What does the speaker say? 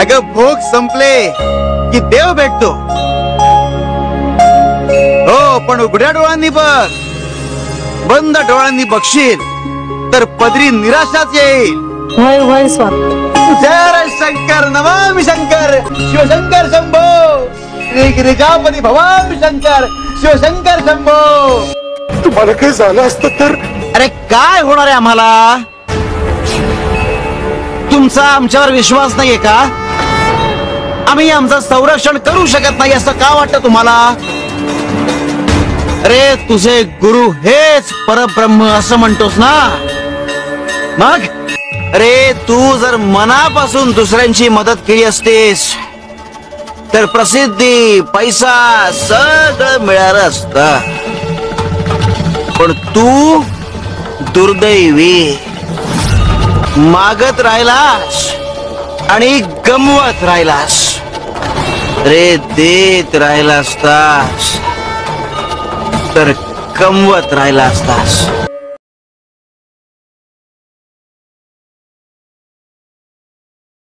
अगं भोग संपले की देव भेटतो. हो पण उघड्या डोळ्यांनी बघ, बंद डोळ्यांनी बघशील तर पदरी निराशाच येईल. होय होय स्वामी. जय शंकर नमामि शंकर शिवशंकर शंभो श्री गिरिजापती भवामी शंकर शिवशंकर शंभो. तुम्हाला काही झालं असतं तर? अरे काय होणार आहे आम्हाला? तुमचा आमच्यावर विश्वास नाहीये का? आम्ही आमचं संरक्षण करू शकत नाही असं का वाटतं तुम्हाला? अरे तुझे गुरु हेच परब्रह्म असं म्हणतोस ना मग? अरे तू जर मनापासून दुसऱ्यांची मदत केली असतीस तर प्रसिद्धी पैसा सगळं मिळालं असतं. पण तू दुर्दैवी मागत राहिलास आणि गमवत राहिलास. रे देत राहिला असतास तर कमवत राहिला असतास.